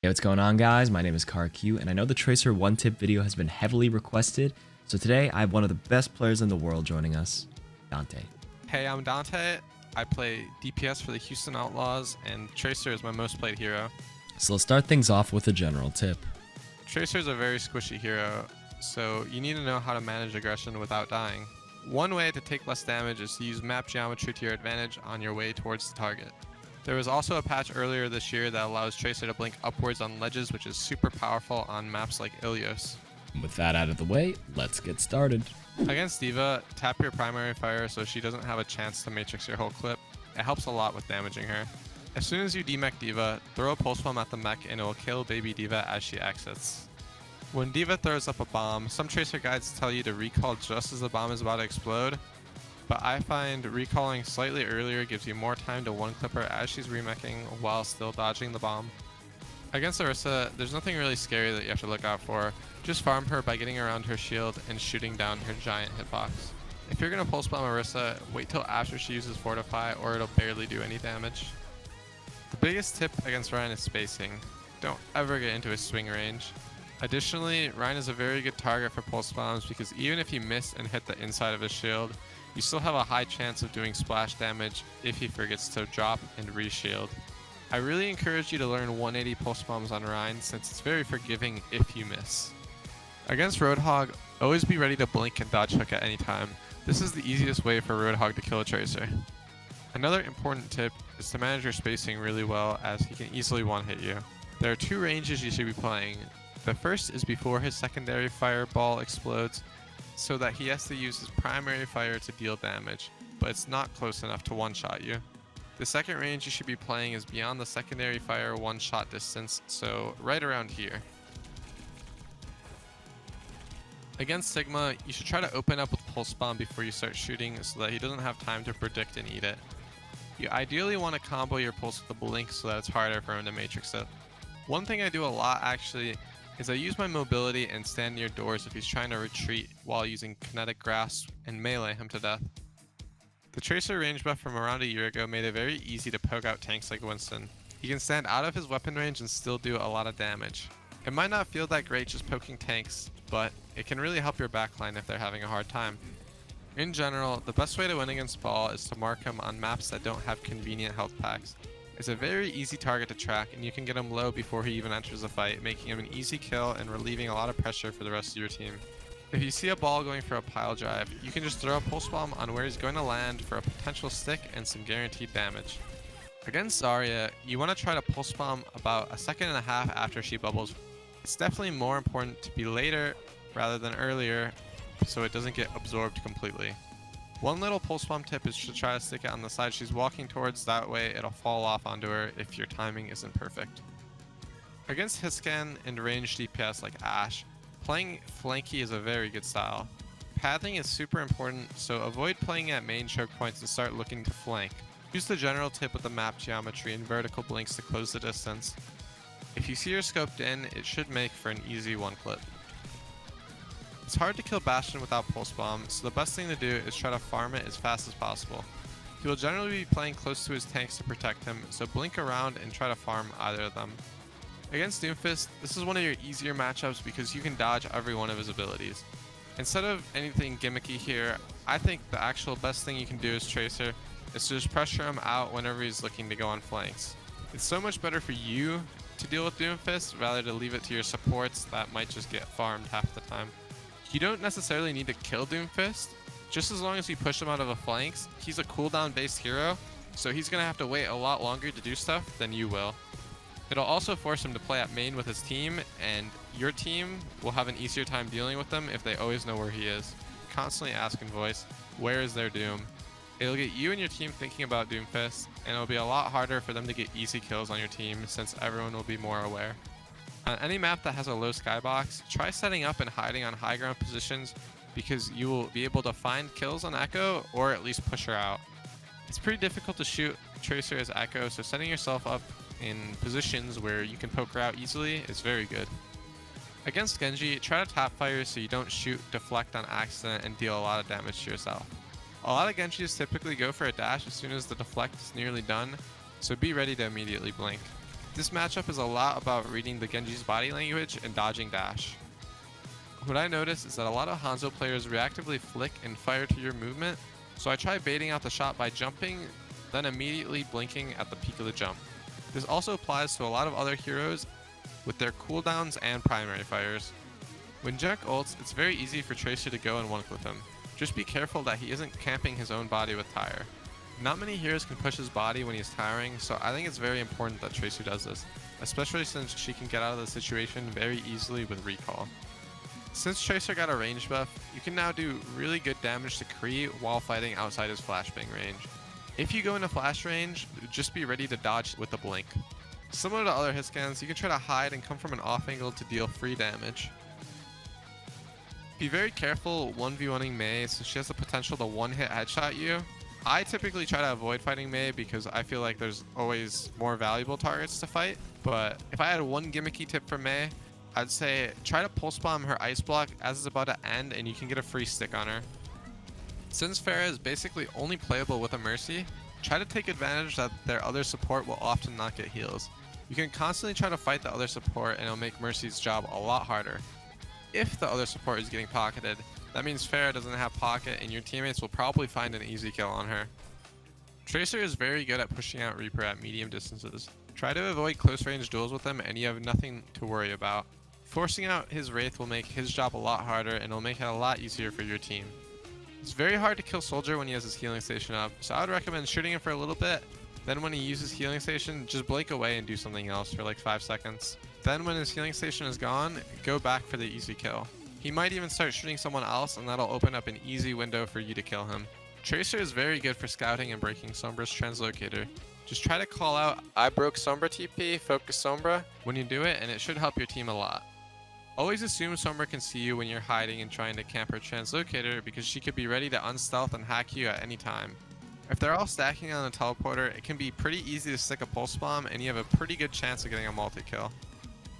Hey, what's going on, guys? My name is KarQ, and I know the Tracer 1 tip video has been heavily requested, so today I have one of the best players in the world joining us, Danteh. Hey, I'm Danteh. I play DPS for the Houston Outlaws, and Tracer is my most played hero. So let's start things off with a general tip. Tracer is a very squishy hero, so you need to know how to manage aggression without dying. One way to take less damage is to use map geometry to your advantage on your way towards the target. There was also a patch earlier this year that allows Tracer to blink upwards on ledges, which is super powerful on maps like Ilios. With that out of the way, let's get started. Against Diva, tap your primary fire so she doesn't have a chance to matrix your whole clip. It helps a lot with damaging her. As soon as you demech Diva, throw a pulse bomb at the mech and it will kill baby Diva as she exits. When Diva throws up a bomb, some Tracer guides tell you to recall just as the bomb is about to explode, but I find recalling slightly earlier gives you more time to one-clip her as she's remeching while still dodging the bomb. Against Orisa, there's nothing really scary that you have to look out for. Just farm her by getting around her shield and shooting down her giant hitbox. If you're going to pulse bomb Orisa, wait till after she uses Fortify or it'll barely do any damage. The biggest tip against Ryan is spacing. Don't ever get into his swing range. Additionally, Ryan is a very good target for pulse bombs because even if you miss and hit the inside of his shield, you still have a high chance of doing splash damage if he forgets to drop and reshield. I really encourage you to learn 180 pulse bombs on Ryan since it's very forgiving if you miss. Against Roadhog, always be ready to blink and dodge hook at any time. This is the easiest way for Roadhog to kill a Tracer. Another important tip is to manage your spacing really well as he can easily one-hit you. There are two ranges you should be playing. The first is before his secondary fireball explodes, so that he has to use his primary fire to deal damage, but it's not close enough to one-shot you. The second range you should be playing is beyond the secondary fire one-shot distance, so right around here. Against Sigma, you should try to open up with Pulse Bomb before you start shooting so that he doesn't have time to predict and eat it. You ideally want to combo your pulse with a blink so that it's harder for him to matrix it. One thing I do a lot actually is I use my mobility and stand near doors if he's trying to retreat while using kinetic grasp and melee him to death. The Tracer range buff from around a year ago made it very easy to poke out tanks like Winston. He can stand out of his weapon range and still do a lot of damage. It might not feel that great just poking tanks, but it can really help your backline if they're having a hard time. In general, the best way to win against Ball is to mark him on maps that don't have convenient health packs. It's a very easy target to track and you can get him low before he even enters the fight, making him an easy kill and relieving a lot of pressure for the rest of your team. If you see a Ball going for a pile drive, you can just throw a pulse bomb on where he's going to land for a potential stick and some guaranteed damage. Against Zarya, you want to try to pulse bomb about a second and a half after she bubbles. It's definitely more important to be later rather than earlier so it doesn't get absorbed completely. One little pulse bomb tip is to try to stick it on the side she's walking towards, that way it'll fall off onto her if your timing isn't perfect. Against hitscan and ranged DPS like Ashe, playing flanky is a very good style. Pathing is super important, so avoid playing at main choke points and start looking to flank. Use the general tip with the map geometry and vertical blinks to close the distance. If you see her scoped in, it should make for an easy one clip. It's hard to kill Bastion without Pulse Bomb, so the best thing to do is try to farm it as fast as possible. He will generally be playing close to his tanks to protect him, so blink around and try to farm either of them. Against Doomfist, this is one of your easier matchups because you can dodge every one of his abilities. Instead of anything gimmicky here, I think the actual best thing you can do as Tracer is to just pressure him out whenever he's looking to go on flanks. It's so much better for you to deal with Doomfist rather to leave it to your supports that might just get farmed half the time. You don't necessarily need to kill Doomfist, just as long as you push him out of the flanks. He's a cooldown based hero, so he's going to have to wait a lot longer to do stuff than you will. It'll also force him to play at main with his team, and your team will have an easier time dealing with them if they always know where he is. Constantly ask in voice, where is their Doom? It'll get you and your team thinking about Doomfist, and it'll be a lot harder for them to get easy kills on your team since everyone will be more aware. On any map that has a low skybox, try setting up and hiding on high ground positions because you will be able to find kills on Echo or at least push her out. It's pretty difficult to shoot Tracer as Echo, so setting yourself up in positions where you can poke her out easily is very good. Against Genji, try to tap fire so you don't shoot, deflect on accident, and deal a lot of damage to yourself. A lot of Genjis typically go for a dash as soon as the deflect is nearly done, so be ready to immediately blink. This matchup is a lot about reading the Genji's body language and dodging dash. What I noticed is that a lot of Hanzo players reactively flick and fire to your movement, so I try baiting out the shot by jumping, then immediately blinking at the peak of the jump. This also applies to a lot of other heroes with their cooldowns and primary fires. When Junk ults, it's very easy for Tracer to go and one-clip him. Just be careful that he isn't camping his own body with Tire. Not many heroes can push his body when he's tiring, so I think it's very important that Tracer does this, especially since she can get out of the situation very easily with recall. Since Tracer got a range buff, you can now do really good damage to Kree while fighting outside his flashbang range. If you go into flash range, just be ready to dodge with the blink. Similar to other hit scans, you can try to hide and come from an off angle to deal free damage. Be very careful 1v1ing Mei since she has the potential to one-hit headshot you. I typically try to avoid fighting Mei because I feel like there's always more valuable targets to fight, but if I had one gimmicky tip for Mei, I'd say try to pulse bomb her ice block as it's about to end and you can get a free stick on her. Since Pharah is basically only playable with a Mercy, try to take advantage that their other support will often not get heals. You can constantly try to fight the other support and it'll make Mercy's job a lot harder. If the other support is getting pocketed, that means Pharah doesn't have pocket and your teammates will probably find an easy kill on her. Tracer is very good at pushing out Reaper at medium distances. Try to avoid close range duels with him and you have nothing to worry about. Forcing out his Wraith will make his job a lot harder and it'll make it a lot easier for your team. It's very hard to kill Soldier when he has his healing station up, so I would recommend shooting him for a little bit, then when he uses healing station, just blink away and do something else for like 5 seconds. Then when his healing station is gone, go back for the easy kill. He might even start shooting someone else and that'll open up an easy window for you to kill him. Tracer is very good for scouting and breaking Sombra's translocator. Just try to call out, I broke Sombra TP, focus Sombra, when you do it and it should help your team a lot. Always assume Sombra can see you when you're hiding and trying to camp her translocator because she could be ready to unstealth and hack you at any time. If they're all stacking on a teleporter, it can be pretty easy to stick a pulse bomb and you have a pretty good chance of getting a multi-kill.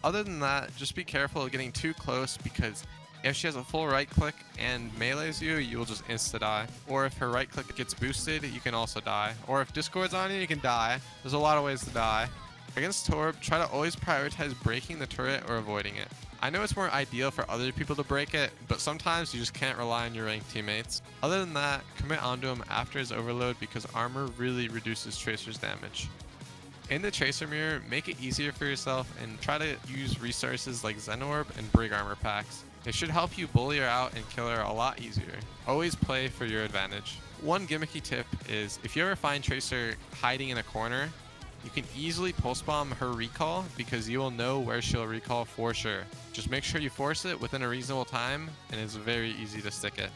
Other than that, just be careful of getting too close because if she has a full right click and melees you, you will just insta-die. Or if her right click gets boosted, you can also die. Or if Discord's on you, you can die. There's a lot of ways to die. Against Torb, try to always prioritize breaking the turret or avoiding it. I know it's more ideal for other people to break it, but sometimes you just can't rely on your ranked teammates. Other than that, commit onto him after his overload because armor really reduces Tracer's damage. In the Tracer mirror, make it easier for yourself and try to use resources like Xenorb and Brig armor packs. It should help you bully her out and kill her a lot easier. Always play for your advantage. One gimmicky tip is if you ever find Tracer hiding in a corner, you can easily pulse bomb her recall because you will know where she'll recall for sure. Just make sure you force it within a reasonable time and it's very easy to stick it.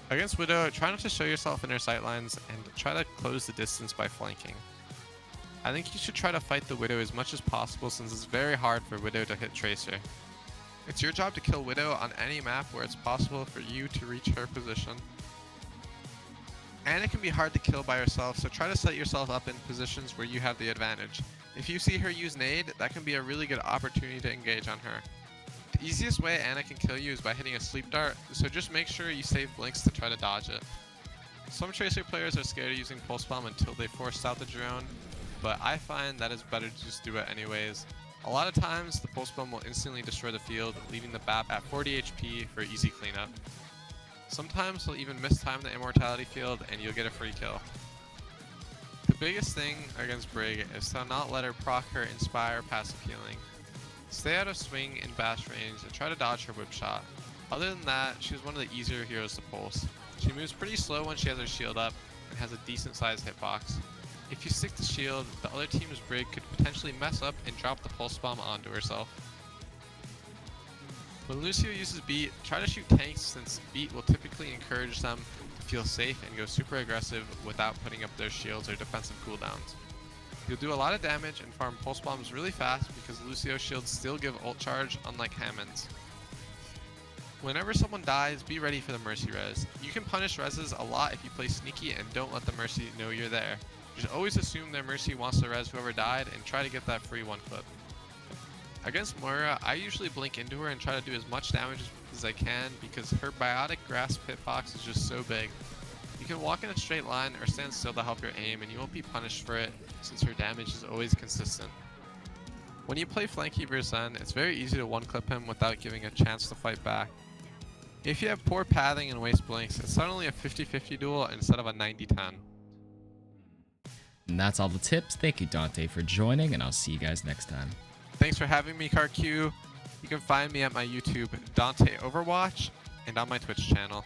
Against Widow, try not to show yourself in her sightlines and try to close the distance by flanking. I think you should try to fight the Widow as much as possible since it's very hard for Widow to hit Tracer. It's your job to kill Widow on any map where it's possible for you to reach her position. And it can be hard to kill by herself, so try to set yourself up in positions where you have the advantage. If you see her use nade, that can be a really good opportunity to engage on her. The easiest way Ana can kill you is by hitting a sleep dart, so just make sure you save blinks to try to dodge it. Some Tracer players are scared of using pulse bomb until they forced out the drone, but I find that it's better to just do it anyways. A lot of times, the pulse bomb will instantly destroy the field, leaving the BAP at 40 HP for easy cleanup. Sometimes he'll even mistime the immortality field and you'll get a free kill. The biggest thing against Brig is to not let her proc her inspire passive healing. Stay out of swing and bash range and try to dodge her whip shot. Other than that, she's one of the easier heroes to pulse. She moves pretty slow when she has her shield up and has a decent sized hitbox. If you stick to shield, the other team's Brig could potentially mess up and drop the pulse bomb onto herself. When Lucio uses beat, try to shoot tanks since beat will typically encourage them to feel safe and go super aggressive without putting up their shields or defensive cooldowns. You'll do a lot of damage and farm pulse bombs really fast because Lucio's shields still give ult charge unlike Hammond's. Whenever someone dies, be ready for the Mercy res. You can punish reses a lot if you play sneaky and don't let the Mercy know you're there. Just always assume their Mercy wants to res whoever died and try to get that free one clip. Against Moira, I usually blink into her and try to do as much damage as I can because her biotic grasp hitbox is just so big. You can walk in a straight line or stand still to help your aim and you won't be punished for it since her damage is always consistent. When you play flanky versus Zen, it's very easy to one-clip him without giving a chance to fight back. If you have poor pathing and waste blinks, it's suddenly a 50-50 duel instead of a 90-10. And that's all the tips. Thank you, Danteh, for joining, and I'll see you guys next time. Thanks for having me, KarQ. You can find me at my YouTube, Danteh Overwatch, and on my Twitch channel.